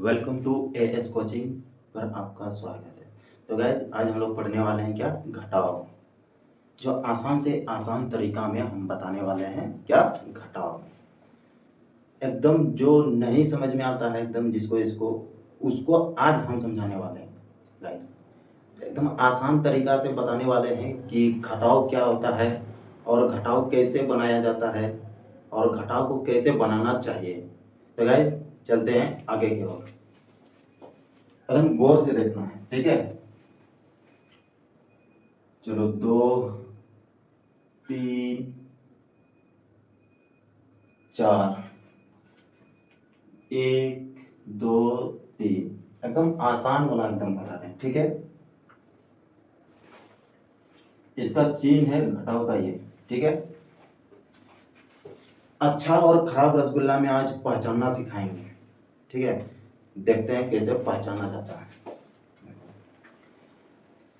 Welcome to as coaching पर आपका स्वागत है। तो गाइस आज हम लोग पढ़ने वाले हैं क्या घटाव, जो आसान से आसान तरीका में हम बताने वाले हैं क्या घटाव। एकदम जो नहीं समझ में आता है एकदम जिसको इसको उसको आज हम समझाने वाले हैं गाइस। एकदम आसान तरीका से बताने वाले हैं कि घटाव क्या होता है और घटाव कैसे बनाया जाता है और घटाव को कैसे बनाना चाहिए। तो गाइस चलते हैं आगे की ओर। एकदम गौर से देखना है, ठीक है। चलो 2 3 4 1 2 3 एकदम आसान वाला एकदम बता रहे हैं, ठीक है। इसका चिन्ह है घटाव का ये, ठीक है। अच्छा और खराब रसगुल्ला में आज पहचानना सिखाएंगे, ठीक है। देखते हैं कैसे पहचाना जाता है।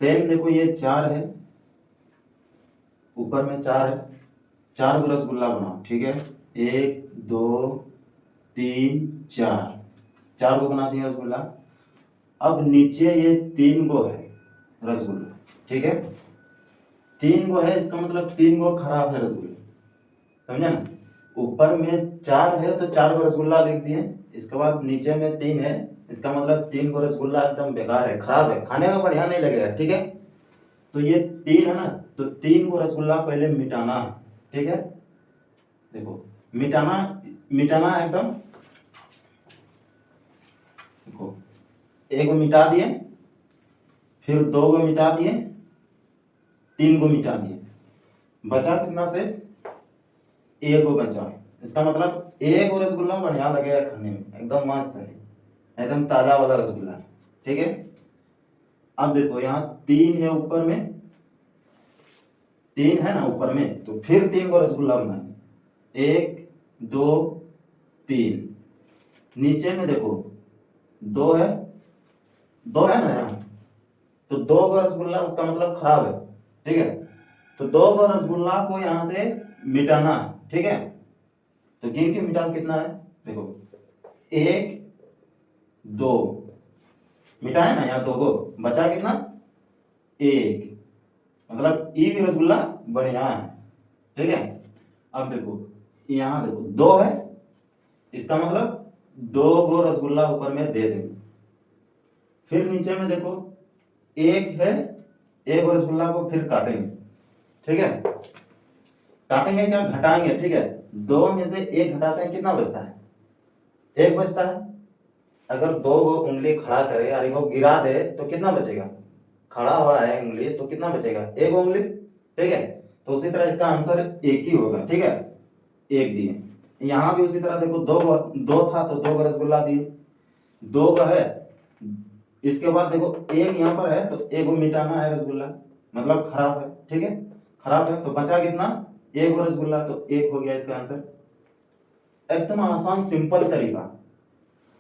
सेम देखो ये 4 है, ऊपर में 4 है, 4 को रसगुल्ला बनाओ, ठीक है। 1 2 3 4 4 को बना दिया रसगुल्ला। अब नीचे ये 3 गो है रसगुल्ला, ठीक है। 3 गो है, इसका मतलब 3 गो खराब है रसगुल्ला, समझे ना। ऊपर में 4 है तो 4 गो रसगुल्ला लिख दिए। इसके बाद नीचे में 3 है, इसका मतलब 3 गो रसगुल्ला एकदम बेकार है, खराब है, खाने में बढ़िया नहीं लगेगा, ठीक है। तो ये 3 है ना, तो 3 को रसगुल्ला पहले मिटाना है, ठीक है। देखो मिटाना मिटाना एकदम, देखो 1 को मिटा दिए, फिर 2 को मिटा दिए, 3 को मिटा दिए, बचा कितना से 1 को बचा। इसका मतलब 1 को रसगुल्ला बढ़िया लगेगा खाने में, एकदम मस्त है, एकदम ताजा वाला रसगुल्ला, ठीक है। अब देखो यहाँ 3 है, ऊपर में 3 है ना ऊपर में, तो फिर 3 को रसगुल्ला बनाए, 1 2 3। नीचे में देखो 2 है, 2 है ना यहाँ, तो 2 को रसगुल्ला उसका मतलब खराब है, ठीक है। तो 2 को रसगुल्ला को यहाँ से मिटाना है, ठीक है। तो गिन के मिटाओ कितना है, देखो 1 2 मिटाए ना, यहाँ 2 को बचा कितना 1, मतलब ई भी रसगुल्ला बढ़िया है, ठीक है। अब देखो यहाँ देखो 2 है, इसका मतलब 2 गो रसगुल्ला ऊपर में दे देंगे। फिर नीचे में देखो 1 है, 1 रसगुल्ला को फिर काटेंगे, ठीक है। काटेंगे क्या, घटाएंगे, ठीक है। 2 में से 1 घटाते हैं, कितना बचता है 1 बचता है। अगर 2 गो उंगली खड़ा करे और इसको गिरा दे तो कितना बचेगा, खड़ा हुआ है उंगली तो कितना बचेगा 1 उंगली, ठीक है। तो उसी तरह इसका आंसर 1 ही होगा, ठीक है। 1 दिए। यहाँ भी उसी तरह देखो 2 था तो 2 रसगुल्ला दिए, 2 का है। इसके बाद देखो 1 यहाँ पर है तो 1 को मिटाना है रसगुल्ला, मतलब खराब है, ठीक है। खराब है तो बचा कितना 1 रसगुल्ला, तो 1 हो गया इसका आंसर। एकदम आसान सिंपल तरीका।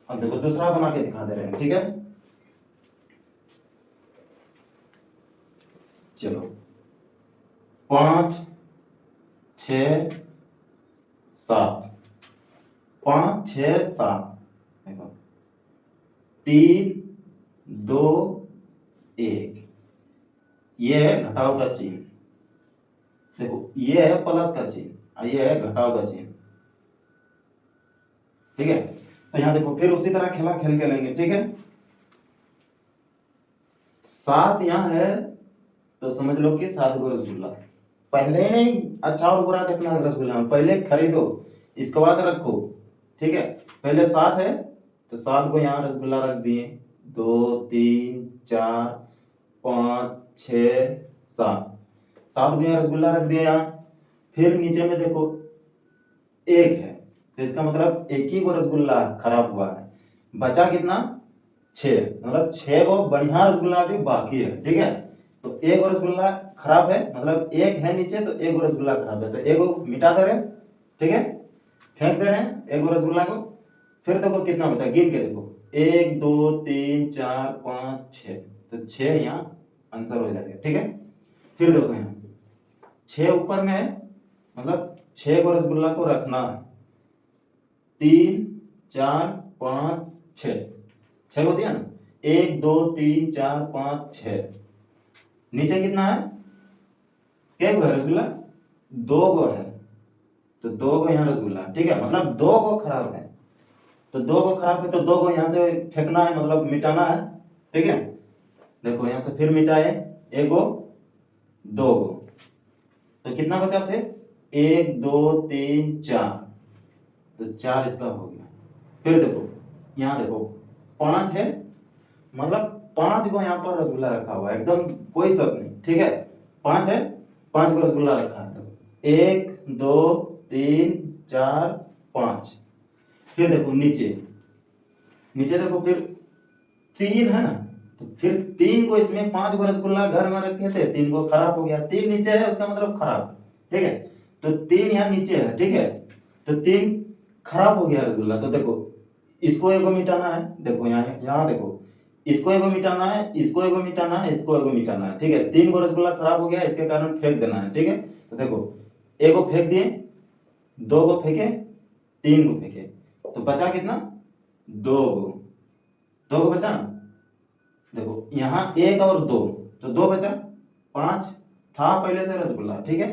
अब देखो दूसरा बना के दिखा दे रहे हैं, ठीक है। चलो 5 6 7, 5 6 7, देखो 3 2 1, ये है घटाव का चिन्ह। देखो ये है प्लस का चिन्ह और ये है घटाव का चिन्ह, ठीक है। तो यहाँ देखो फिर उसी तरह खेला खेल के लेंगे, ठीक है। 7 यहाँ है तो समझ लो कि 7 गो रसगुल्ला, पहले ही नहीं अच्छा और बुरा देखना रसगुल्ला में, पहले खरीदो इसके बाद रखो, ठीक है। पहले 7 है तो 7 को यहाँ रसगुल्ला रख दिए, 2 3 4 5 6 7, 7 को यहाँ रसगुल्ला रख दिया यहाँ। फिर नीचे में देखो 1 है तो इसका मतलब 1 ही को रसगुल्ला खराब हुआ है, बचा कितना 6, मतलब 6 को बढ़िया रसगुल्ला भी बाकी है, ठीक है। तो 1 रसगुल्ला खराब है, मतलब 1 है नीचे तो 1 रसगुल्ला खराब है, तो 1 को मिटा दे रहे, ठीक है, फेंक दे रहे हैं 1 रसगुल्ला को। फिर देखो कितना बचा, गिन के देखो 1 2 3 4 5 6, तो 6 यहाँ आंसर हो जाएगा, ठीक है। फिर देखो यहाँ 6 ऊपर में है, मतलब 6 को रसगुल्ला को रखना है, 3 4 5 6, 6 गो दिया ना, 1 2 3 4 5 6। नीचे कितना है, क्या गो है रसगुल्ला, 2 गो है, तो 2 गो यहाँ रसगुल्ला, ठीक है, मतलब 2 गो खराब है, तो 2 गो खराब है तो 2 गो यहाँ से फेंकना है, मतलब मिटाना है, ठीक है। देखो यहाँ से फिर मिटाए, 1 गो 2 गो, तो कितना बचा शेष, 1 2 3 4, तो 4 इसका हो गया। फिर देखो यहाँ देखो 5 है, मतलब 5 गो यहाँ पर रसगुल्ला रखा हुआ है, एकदम कोई शक नहीं, ठीक है, 5 है, 5 गो रसगुल्ला रखा है। देखो 1 2 3 4 5। फिर देखो नीचे, नीचे देखो फिर 3 है ना, तो फिर 3 को इसमें 5 गो रसगुल्ला घर में रखे थे, 3 को खराब हो गया, 3 नीचे है उसका मतलब खराब, ठीक है, तो 3 यहाँ नीचे है, ठीक है, तो 3 खराब हो गया रसगुल्ला। तो देखो इसको एगो मिटाना है, देखो यहाँ यहाँ देखो, इसको एगो मिटाना है, इसको एगो मिटाना है, इसको एगो मिटाना है, ठीक है, 3 गो रसगुल्ला खराब हो गया, इसके कारण फेंक देना है, ठीक है। तो देखो एगो फेंक दिए, 2 गो फेंके, 3 गो फेंके, तो बचा कितना, 2 गो, 2 गो बचा ना। देखो यहाँ 1 और 2, तो 2 बचा, 5 था पहले से रसगुल्ला, ठीक है,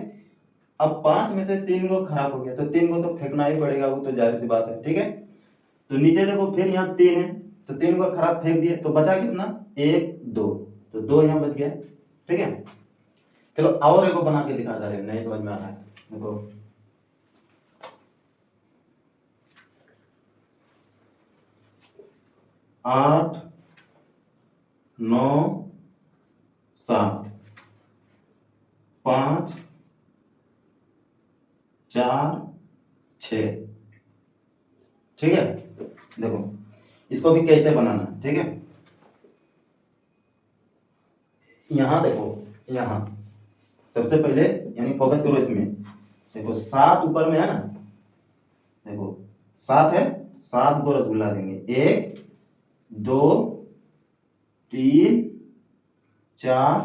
अब 5 में से 3 गो खराब हो गया, तो 3 गो तो फेंकना ही पड़ेगा, वो तो जाहिर सी बात है, ठीक है। तो नीचे देखो फिर यहाँ 3 है, तो 3 को खराब फेंक दिए, तो बचा कितना, 1 2, तो 2 यहाँ बच गया, ठीक है। चलो और एक बना के दिखा रहे, नहीं समझ में आ रहा है, देखो 8 9 7 5 4 6, ठीक है। देखो इसको भी कैसे बनाना, ठीक है, यहां देखो, यहां सबसे पहले यानी फोकस करो इसमें, देखो 7 ऊपर में है ना, देखो 7 है, 7 को रसगुल्ला देंगे, 1 2 3 4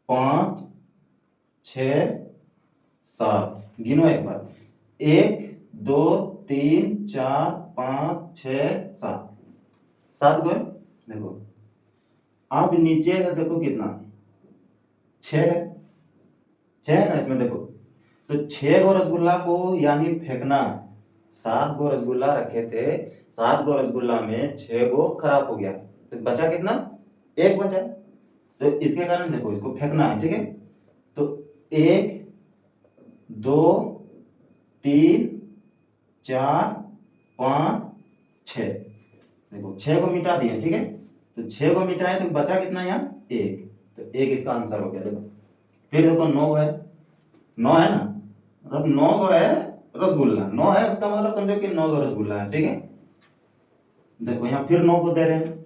5 6 7, गिनो एक बार, 1 2 3 4 5 6 7, 7 गो, देखो अब नीचे है, देखो कितना, 6 है, 6 है ना इसमें, देखो तो 6 गो रसगुल्ला को यानी फेंकना, 7 गो रसगुल्ला रखे थे, 7 गो रसगुल्ला में 6 गो खराब हो गया, तो बचा कितना, 1 बचा, तो इसके कारण देखो इसको फेंकना है, ठीक है। तो 1 2 3 4 5 6, देखो 6 को मिटा दिए, ठीक है, तो 6 को मिटाए तो बचा कितना यहाँ, 1, तो 1 इसका आंसर हो गया। देखो फिर देखो 9 है, 9 है ना, मतलब 9 गो है रसगुल्ला, 9 है उसका मतलब समझो कि 9 गो रसगुल्ला है, ठीक है। देखो यहाँ फिर 9 को दे रहे हैं,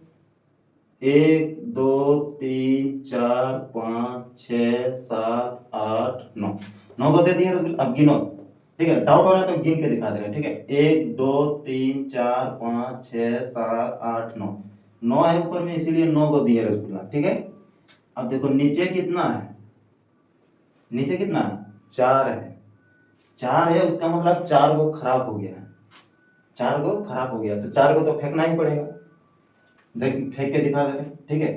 1 2 3 4 5 6 7 8 9, 9 को दे दिए रसगुल्ला, अब गिनो, ठीक है, डाउट हो रहा है तो गिन के दिखा दे रहे हैं, ठीक है, 1 2 3 4 5 6 7 8 9, 9 है ऊपर में इसीलिए 9 को दिए रसगुल्ला, ठीक है। अब देखो नीचे कितना है, नीचे कितना है, 4 है, 4 है उसका मतलब 4 गो खराब हो गया है, 4 गो खराब हो गया, तो 4 गो तो फेंकना ही पड़ेगा, देख फेंक के दिखा दे रहे, ठीक है,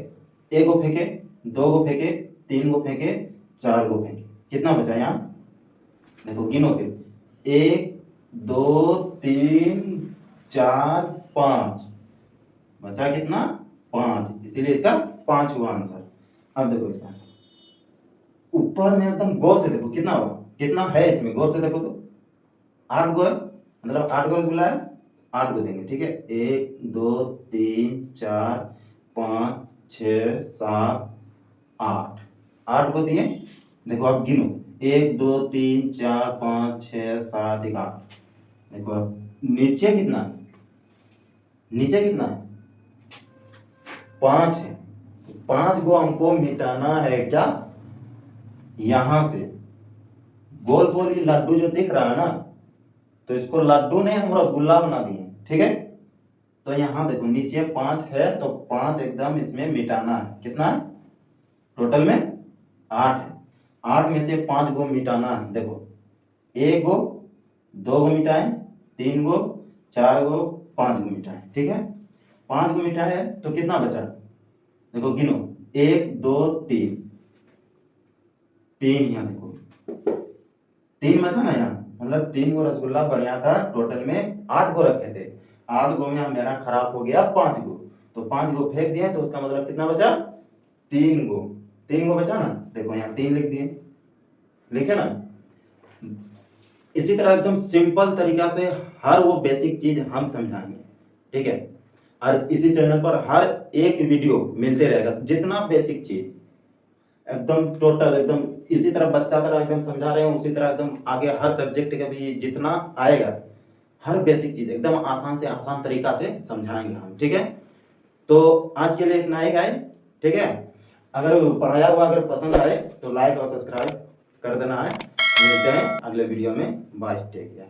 1 गो फेंके, 2 गो फेंके, 3 गो फेंके, 4 गो फेंके, कितना बचा यहाँ, देखो गिनो फिर, 1 2 3 4 5, बचा कितना, 5, इसीलिए इसका 5 हुआ आंसर। अब देखो इसका ऊपर में एकदम गौर से देखो कितना हुआ, कितना है इसमें, गौर से देखो तो 8 गो है, मतलब 8 गो रसगुल्ला है, 8 गो देंगे, ठीक है, 1 2 3 4 5 6 7 8, 8 को दिए। देखो अब गिनो, 1 2 3 4 5 6 7 1 8, देखो अब नीचे कितना, नीचे कितना है, 5 है, 5 को हमको मिटाना है, क्या, यहां से गोल गोल ये लड्डू जो दिख रहा है ना, तो इसको लड्डू ने हम रसगुल्ला बना दिए, ठीक है। तो यहाँ देखो नीचे 5 है, तो 5 एकदम इसमें मिटाना है, कितना है, टोटल में 8 है, 8 में से 5 गो मिटाना है, देखो 1 गो, 2 गो मिटाए, 3 गो, 4 गो, 5 गो मिटाए, ठीक है। 5 को मिटा है तो कितना बचा? देखो गिनो, 1 2 3, 3 यहाँ देखो 3 बचा ना यहाँ, मतलब 3 गो रसगुल्ला बढ़िया था, टोटल में 8 गो रखे थे, 8 गो में मेरा खराब हो गया 5 गो, तो 5 गो फेंक दिए, तो उसका मतलब कितना बचा? 3 गो, 3 गो बचा ना, देखो यहाँ 3 लिख दिए, लिखे ना। इसी तरह एकदम सिंपल तरीका से हर वो बेसिक चीज हम समझाएंगे, ठीक है। और इसी चैनल पर हर एक वीडियो मिलते रहेगा, जितना बेसिक चीज एकदम टोटल एकदम इसी तरह बच्चा तरह एकदम समझा रहे हैं, उसी तरह एकदम आगे हर सब्जेक्ट का भी जितना आएगा, हर बेसिक चीज एकदम आसान से आसान तरीका से समझाएंगे हम, ठीक है। तो आज के लिए इतना ही गाइस, ठीक है। अगर पढ़ाया हुआ अगर पसंद आए तो लाइक और सब्सक्राइब कर देना है। मिलते हैं अगले वीडियो में, बाय, टेक केयर।